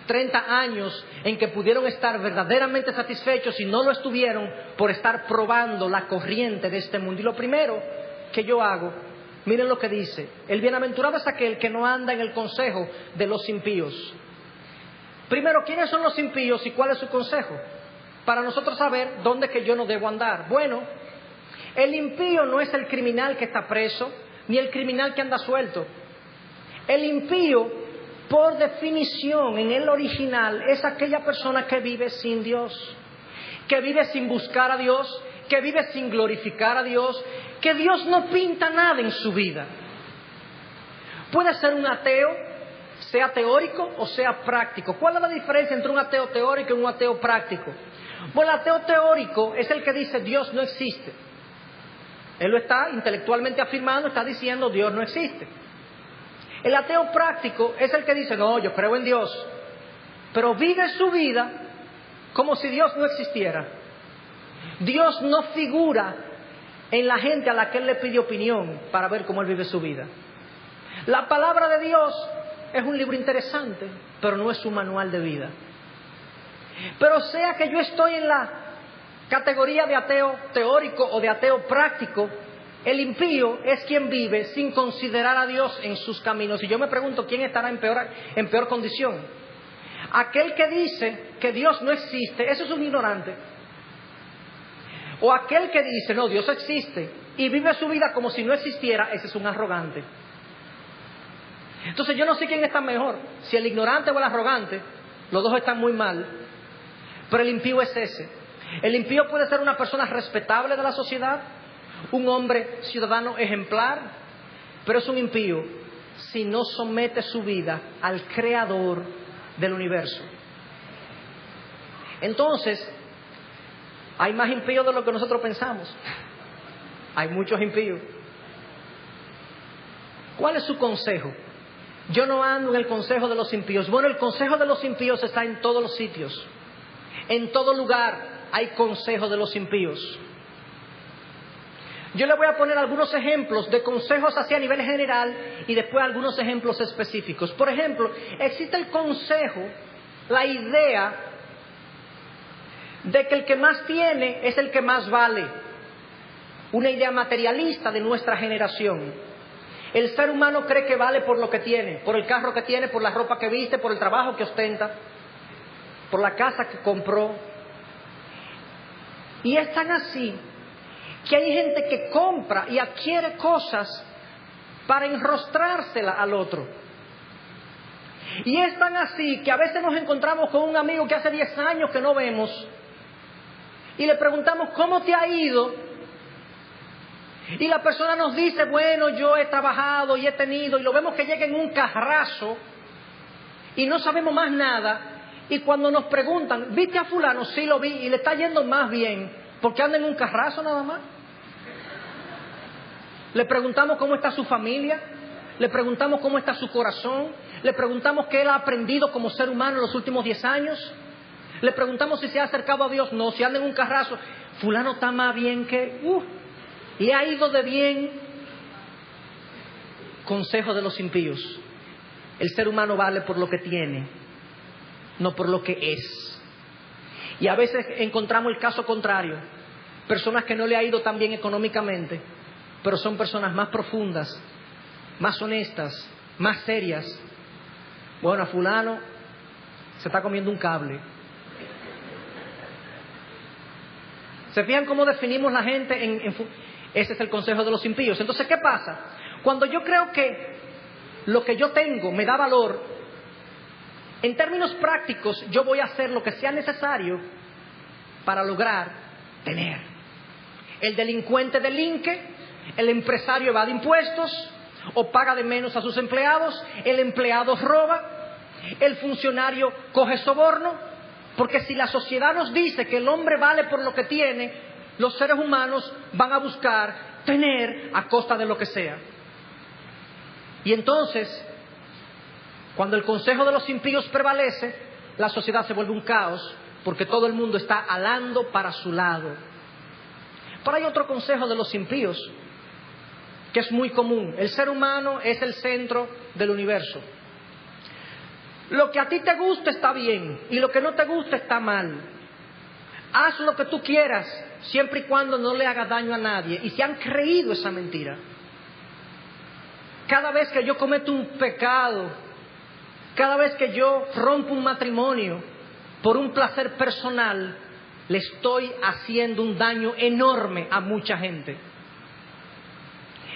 30 años en que pudieron estar verdaderamente satisfechos y no lo estuvieron por estar probando la corriente de este mundo. Y lo primero que yo hago, miren lo que dice: el bienaventurado es aquel que no anda en el consejo de los impíos. Primero, ¿quiénes son los impíos y cuál es su consejo? Para nosotros saber dónde que yo no debo andar. Bueno, el impío no es el criminal que está preso, ni el criminal que anda suelto. El impío, por definición, en el original, es aquella persona que vive sin Dios, que vive sin buscar a Dios, que vive sin glorificar a Dios, que Dios no pinta nada en su vida. Puede ser un ateo, sea teórico o sea práctico. ¿Cuál es la diferencia entre un ateo teórico y un ateo práctico? Bueno, el ateo teórico es el que dice Dios no existe. Él lo está intelectualmente afirmando, está diciendo Dios no existe. El ateo práctico es el que dice no, yo creo en Dios, pero vive su vida como si Dios no existiera. Dios no figura en la gente a la que él le pide opinión para ver cómo él vive su vida. La palabra de Dios es un libro interesante, pero no es un manual de vida. Pero sea que yo estoy en la categoría de ateo teórico o de ateo práctico, el impío es quien vive sin considerar a Dios en sus caminos. Y yo me pregunto, ¿quién estará en peor condición? Aquel que dice que Dios no existe, eso es un ignorante. O aquel que dice, no, Dios existe, y vive su vida como si no existiera, ese es un arrogante. Entonces yo no sé quién está mejor, si el ignorante o el arrogante. Los dos están muy mal. Pero el impío es ese. El impío puede ser una persona respetable de la sociedad, un hombre ciudadano ejemplar, pero es un impío si no somete su vida al creador del universo. Entonces, hay más impíos de lo que nosotros pensamos. Hay muchos impíos. ¿Cuál es su consejo? Yo no ando en el consejo de los impíos. Bueno, el consejo de los impíos está en todos los sitios. En todo lugar hay consejo de los impíos. Yo le voy a poner algunos ejemplos de consejos así a nivel general y después algunos ejemplos específicos. Por ejemplo, existe el consejo, la idea de que el que más tiene es el que más vale. Una idea materialista de nuestra generación. El ser humano cree que vale por lo que tiene, por el carro que tiene, por la ropa que viste, por el trabajo que ostenta, por la casa que compró. Y es tan así que hay gente que compra y adquiere cosas para enrostrársela al otro. Y es tan así que a veces nos encontramos con un amigo que hace 10 años que no vemos y le preguntamos, ¿cómo te ha ido? Y la persona nos dice, bueno, yo he trabajado y he tenido, y lo vemos que llega en un carrazo y no sabemos más nada. Y cuando nos preguntan, ¿viste a fulano? Sí, lo vi, y le está yendo más bien, porque anda en un carrazo nada más. Le preguntamos cómo está su familia, le preguntamos cómo está su corazón, le preguntamos qué él ha aprendido como ser humano en los últimos 10 años, le preguntamos si se ha acercado a Dios. No, si anda en un carrazo. Fulano está más bien que... le ha ido de bien. Consejo de los impíos: el ser humano vale por lo que tiene, no por lo que es. Y a veces encontramos el caso contrario, personas que no le ha ido tan bien económicamente, pero son personas más profundas, más honestas, más serias. Bueno, a fulano se está comiendo un cable. ¿Se fijan cómo definimos la gente? Ese es el consejo de los impíos. Entonces, ¿qué pasa? Cuando yo creo que lo que yo tengo me da valor, en términos prácticos, yo voy a hacer lo que sea necesario para lograr tener. El delincuente delinque, el empresario evade impuestos o paga de menos a sus empleados, el empleado roba, el funcionario coge soborno. Porque si la sociedad nos dice que el hombre vale por lo que tiene, los seres humanos van a buscar tener a costa de lo que sea. Y entonces, cuando el consejo de los impíos prevalece, la sociedad se vuelve un caos, porque todo el mundo está alando para su lado. Pero hay otro consejo de los impíos que es muy común. El ser humano es el centro del universo. Lo que a ti te gusta está bien y lo que no te gusta está mal. Haz lo que tú quieras siempre y cuando no le hagas daño a nadie. Y se han creído esa mentira. Cada vez que yo cometo un pecado, cada vez que yo rompo un matrimonio por un placer personal, le estoy haciendo un daño enorme a mucha gente.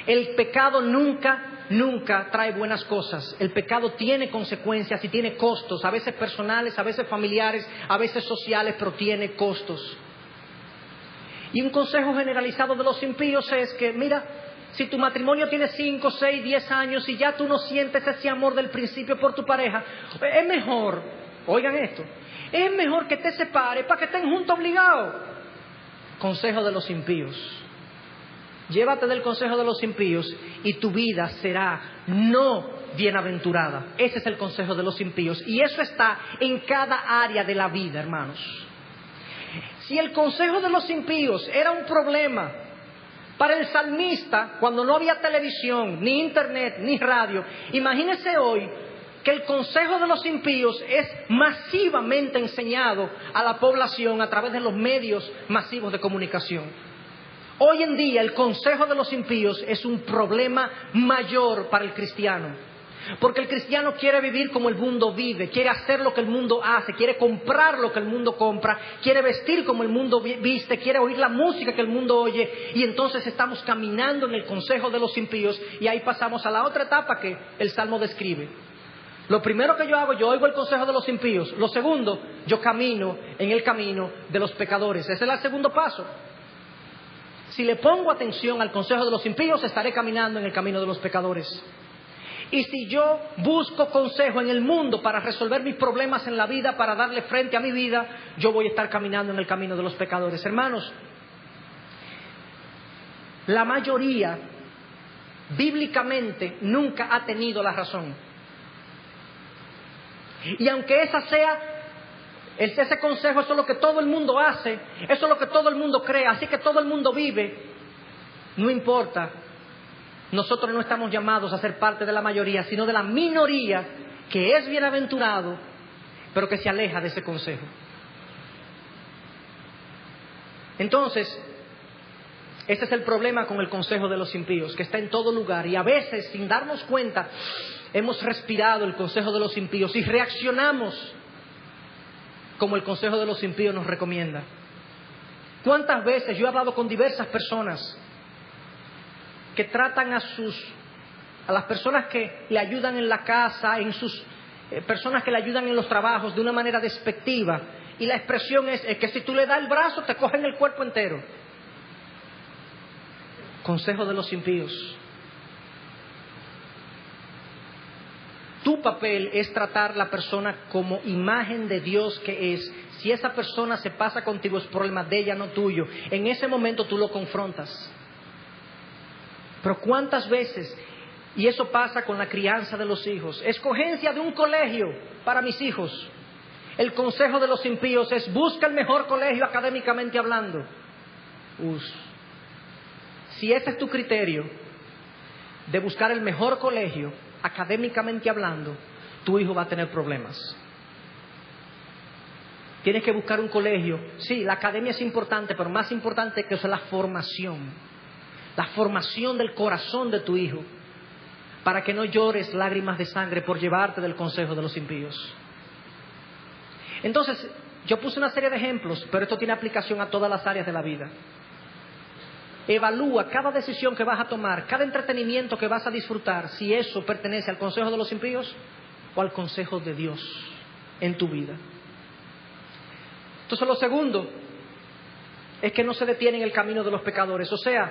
El pecado nunca trae buenas cosas. El pecado tiene consecuencias y tiene costos, a veces personales, a veces familiares, a veces sociales, pero tiene costos. Y un consejo generalizado de los impíos es que, mira, si tu matrimonio tiene 5, 6, 10 años y ya tú no sientes ese amor del principio por tu pareja, es mejor, oigan esto, es mejor que te separes para que estén juntos obligados. Consejo de los impíos. Llévate del consejo de los impíos y tu vida será no bienaventurada. Ese es el consejo de los impíos. Y eso está en cada área de la vida, hermanos. Si el consejo de los impíos era un problema para el salmista cuando no había televisión, ni internet, ni radio, imagínese hoy que el consejo de los impíos es masivamente enseñado a la población a través de los medios masivos de comunicación. Hoy en día el consejo de los impíos es un problema mayor para el cristiano, porque el cristiano quiere vivir como el mundo vive, quiere hacer lo que el mundo hace, quiere comprar lo que el mundo compra, quiere vestir como el mundo viste, quiere oír la música que el mundo oye, y entonces estamos caminando en el consejo de los impíos, y ahí pasamos a la otra etapa que el Salmo describe. Lo primero que yo hago, yo oigo el consejo de los impíos. Lo segundo, yo camino en el camino de los pecadores. Ese es el segundo paso. Si le pongo atención al consejo de los impíos, estaré caminando en el camino de los pecadores. Y si yo busco consejo en el mundo para resolver mis problemas en la vida, para darle frente a mi vida, yo voy a estar caminando en el camino de los pecadores. Hermanos, la mayoría bíblicamente nunca ha tenido la razón. Y aunque ese consejo, eso es lo que todo el mundo hace, eso es lo que todo el mundo cree, así que todo el mundo vive, no importa. Nosotros no estamos llamados a ser parte de la mayoría, sino de la minoría que es bienaventurado, pero que se aleja de ese consejo. Entonces, ese es el problema con el consejo de los impíos, que está en todo lugar, y a veces, sin darnos cuenta, hemos respirado el consejo de los impíos y reaccionamos como el consejo de los impíos nos recomienda. ¿Cuántas veces yo he hablado con diversas personas que tratan a sus a las personas que le ayudan en la casa, personas que le ayudan en los trabajos de una manera despectiva. Y la expresión es que si tú le das el brazo, te cogen el cuerpo entero. Consejo de los impíos. Tu papel es tratar a la persona como imagen de Dios que es. Si esa persona se pasa contigo, es problema de ella, no tuyo. En ese momento tú lo confrontas. Pero ¿cuántas veces? Y eso pasa con la crianza de los hijos. Escogencia de un colegio para mis hijos. El consejo de los impíos es: busca el mejor colegio académicamente hablando. Si ese es tu criterio de buscar el mejor colegio académicamente hablando, tu hijo va a tener problemas. Tienes que buscar un colegio. Sí, la academia es importante, pero más importante que eso es la formación del corazón de tu hijo, para que no llores lágrimas de sangre por llevarte del consejo de los impíos. Entonces, yo puse una serie de ejemplos, pero esto tiene aplicación a todas las áreas de la vida. Evalúa cada decisión que vas a tomar, cada entretenimiento que vas a disfrutar, si eso pertenece al consejo de los impíos o al consejo de Dios en tu vida. Entonces, lo segundo es que no se detiene en el camino de los pecadores. O sea,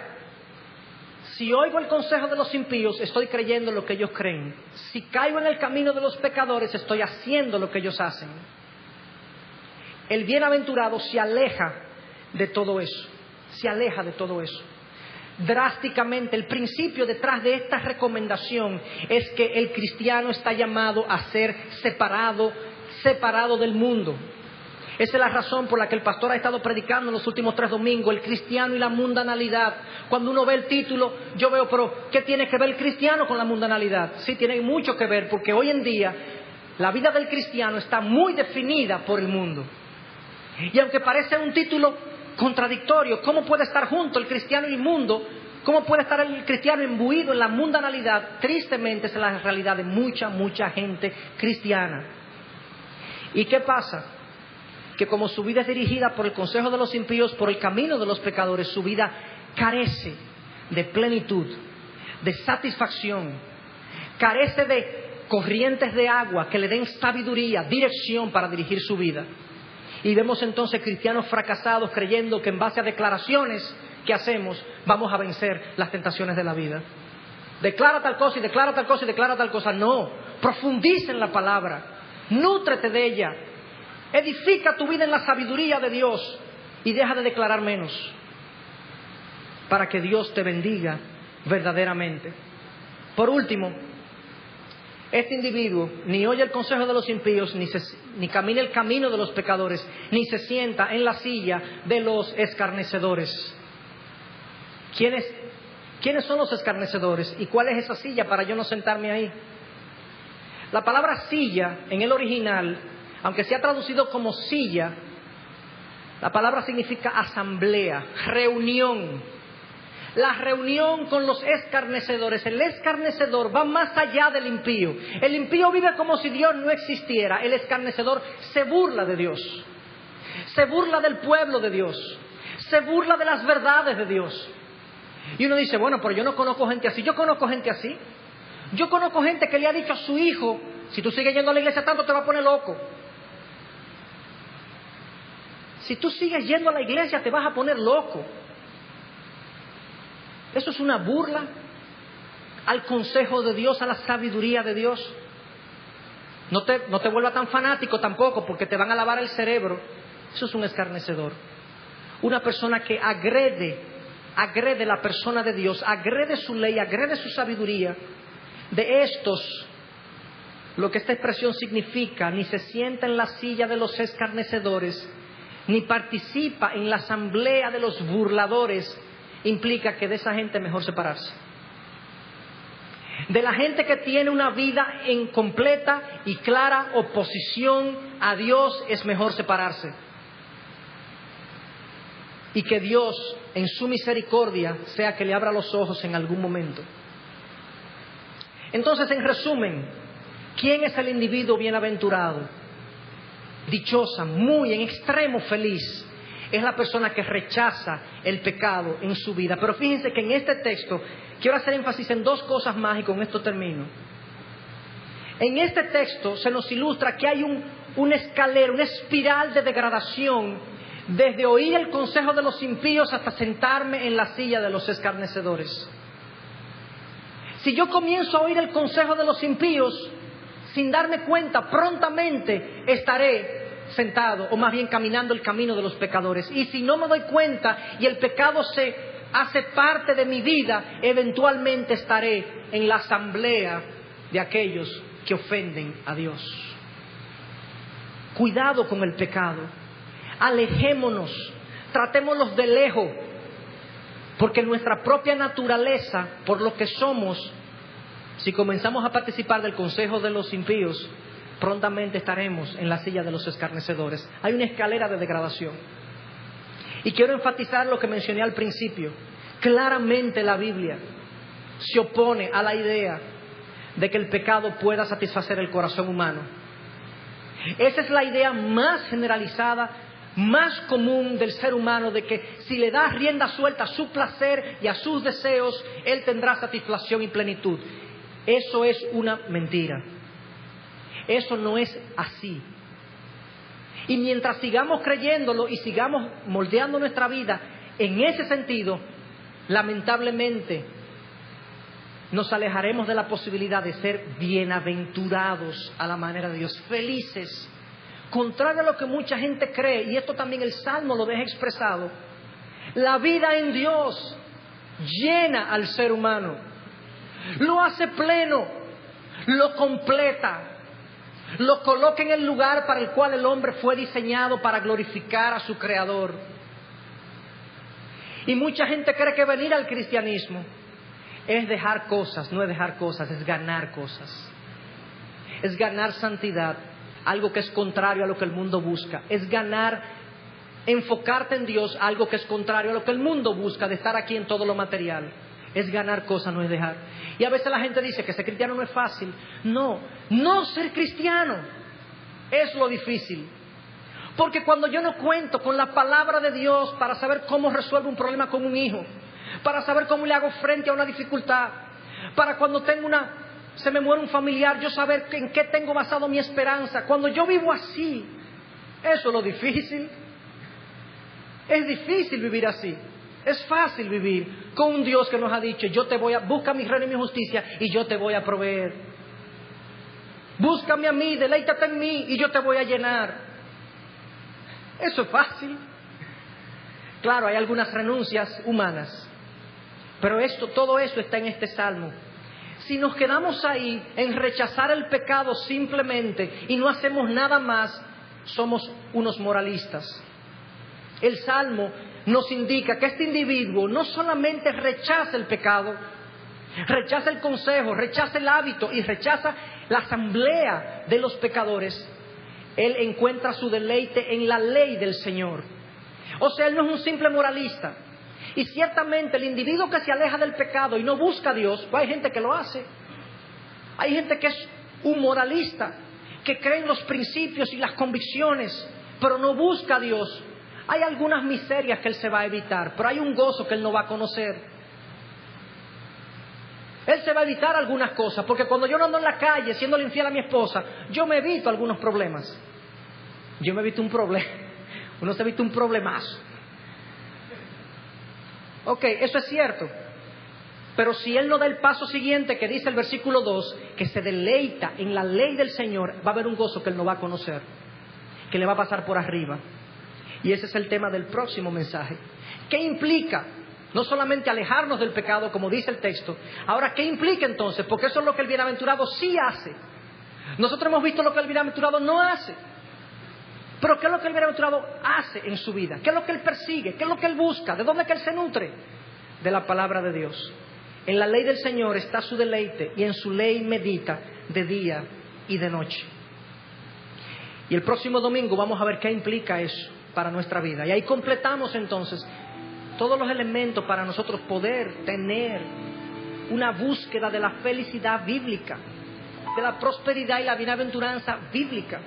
si oigo el consejo de los impíos, estoy creyendo lo que ellos creen. Si caigo en el camino de los pecadores, estoy haciendo lo que ellos hacen. El bienaventurado se aleja de todo eso. Se aleja de todo eso. Drásticamente, el principio detrás de esta recomendación es que el cristiano está llamado a ser separado del mundo. Esa es la razón por la que el pastor ha estado predicando en los últimos 3 domingos, el cristiano y la mundanalidad. Cuando uno ve el título, yo veo, pero ¿qué tiene que ver el cristiano con la mundanalidad? Sí, tiene mucho que ver, porque hoy en día la vida del cristiano está muy definida por el mundo. Y aunque parece un título contradictorio, ¿cómo puede estar junto el cristiano y el mundo? ¿Cómo puede estar el cristiano imbuido en la mundanalidad? Tristemente, esa es la realidad de mucha gente cristiana. ¿Y qué pasa? Que como su vida es dirigida por el consejo de los impíos, por el camino de los pecadores, su vida carece de plenitud, de satisfacción, carece de corrientes de agua que le den sabiduría, dirección para dirigir su vida. Y vemos entonces cristianos fracasados creyendo que en base a declaraciones que hacemos vamos a vencer las tentaciones de la vida. Declara tal cosa y declara tal cosa y declara tal cosa. No, profundiza en la palabra, nútrete de ella, edifica tu vida en la sabiduría de Dios y deja de declarar menos, para que Dios te bendiga verdaderamente. Por último, este individuo ni oye el consejo de los impíos, ni camina el camino de los pecadores, ni se sienta en la silla de los escarnecedores. ¿Quiénes son los escarnecedores? ¿Y cuál es esa silla para yo no sentarme ahí? La palabra silla en el original, aunque sea traducido como silla, la palabra significa asamblea, reunión. La reunión con los escarnecedores. El escarnecedor va más allá del impío. El impío vive como si Dios no existiera. El escarnecedor se burla de Dios. Se burla del pueblo de Dios. Se burla de las verdades de Dios. Y uno dice, bueno, pero yo no conozco gente así. Yo conozco gente así. Yo conozco gente que le ha dicho a su hijo, si tú sigues yendo a la iglesia tanto te va a poner loco. Si tú sigues yendo a la iglesia te vas a poner loco. Eso es una burla al consejo de Dios, a la sabiduría de Dios. No te vuelva tan fanático tampoco, porque te van a lavar el cerebro. Eso es un escarnecedor. Una persona que agrede la persona de Dios, agrede su ley, agrede su sabiduría. De estos, lo que esta expresión significa, ni se sienta en la silla de los escarnecedores, ni participa en la asamblea de los burladores, implica que de esa gente es mejor separarse. De la gente que tiene una vida en completa y clara oposición a Dios es mejor separarse. Y que Dios, en su misericordia, sea que le abra los ojos en algún momento. Entonces, en resumen, ¿quién es el individuo bienaventurado? Dichosa, muy en extremo feliz. es la persona que rechaza el pecado en su vida. Pero fíjense que en este texto quiero hacer énfasis en dos cosas más y con esto termino. En este texto se nos ilustra que hay una escalera, una espiral de degradación desde oír el consejo de los impíos hasta sentarme en la silla de los escarnecedores. Si yo comienzo a oír el consejo de los impíos, sin darme cuenta, prontamente estaré sentado, o más bien caminando el camino de los pecadores. Y si no me doy cuenta y el pecado se hace parte de mi vida, eventualmente estaré en la asamblea de aquellos que ofenden a Dios. Cuidado con el pecado. Alejémonos, tratémoslos de lejos, porque nuestra propia naturaleza, por lo que somos, si comenzamos a participar del consejo de los impíos, prontamente estaremos en la silla de los escarnecedores. Hay una escalera de degradación. Y quiero enfatizar lo que mencioné al principio. Claramente la Biblia se opone a la idea de que el pecado pueda satisfacer el corazón humano. Esa es la idea más generalizada, más común del ser humano, de que si le das rienda suelta a su placer y a sus deseos, él tendrá satisfacción y plenitud. Eso es una mentira. Eso no es así. Y mientras sigamos creyéndolo y sigamos moldeando nuestra vida en ese sentido, lamentablemente nos alejaremos de la posibilidad de ser bienaventurados a la manera de Dios, felices. Contrario a lo que mucha gente cree, y esto también el Salmo lo deja expresado, la vida en Dios llena al ser humano, lo hace pleno, lo completa, lo coloca en el lugar para el cual el hombre fue diseñado, para glorificar a su Creador. Y mucha gente cree que venir al cristianismo es dejar cosas. No es dejar cosas, es ganar cosas. Es ganar santidad, algo que es contrario a lo que el mundo busca. Es ganar, enfocarte en Dios, algo que es contrario a lo que el mundo busca, de estar aquí en todo lo material. Es ganar cosas, no es dejar. Y a veces la gente dice que ser cristiano no es fácil. No ser cristiano es lo difícil. Porque cuando yo no cuento con la palabra de Dios para saber cómo resuelvo un problema con un hijo, para saber cómo le hago frente a una dificultad, para cuando se me muere un familiar, yo saber en qué tengo basado mi esperanza. Cuando yo vivo así, eso es lo difícil. Es difícil vivir así. Es fácil vivir con un Dios que nos ha dicho: busca mi reino y mi justicia y yo te voy a proveer. Búscame a mí, deleítate en mí y yo te voy a llenar. Eso es fácil. Claro, hay algunas renuncias humanas, pero todo eso está en este salmo. Si nos quedamos ahí en rechazar el pecado simplemente y no hacemos nada más, somos unos moralistas. El salmo nos indica que este individuo no solamente rechaza el pecado, rechaza el consejo, rechaza el hábito y rechaza la asamblea de los pecadores. Él encuentra su deleite en la ley del Señor. O sea, él no es un simple moralista. Y ciertamente el individuo que se aleja del pecado y no busca a Dios, pues hay gente que lo hace. Hay gente que es un moralista, que cree en los principios y las convicciones, pero no busca a Dios. Hay algunas miserias que él se va a evitar, pero hay un gozo que él no va a conocer. Él se va a evitar algunas cosas, porque cuando yo no ando en la calle siéndole infiel a mi esposa, yo me evito algunos problemas. Yo me evito un problema. Uno se evita un problemazo. Ok, eso es cierto. Pero si él no da el paso siguiente que dice el versículo 2, que se deleita en la ley del Señor, va a haber un gozo que él no va a conocer, que le va a pasar por arriba. Y ese es el tema del próximo mensaje. ¿Qué implica? No solamente alejarnos del pecado, como dice el texto. Ahora, ¿qué implica entonces? Porque eso es lo que el bienaventurado sí hace. Nosotros hemos visto lo que el bienaventurado no hace. Pero ¿qué es lo que el bienaventurado hace en su vida? ¿Qué es lo que él persigue? ¿Qué es lo que él busca? ¿De dónde es que él se nutre? De la palabra de Dios. En la ley del Señor está su deleite y en su ley medita de día y de noche. Y el próximo domingo vamos a ver qué implica eso para nuestra vida. Y ahí completamos entonces todos los elementos para nosotros poder tener una búsqueda de la felicidad bíblica, de la prosperidad y la bienaventuranza bíblica.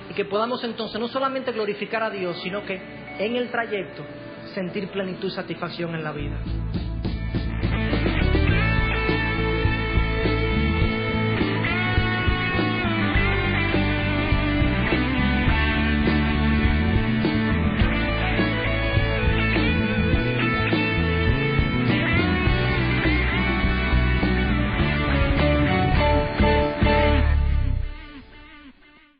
Y que podamos entonces no solamente glorificar a Dios, sino que en el trayecto sentir plenitud y satisfacción en la vida.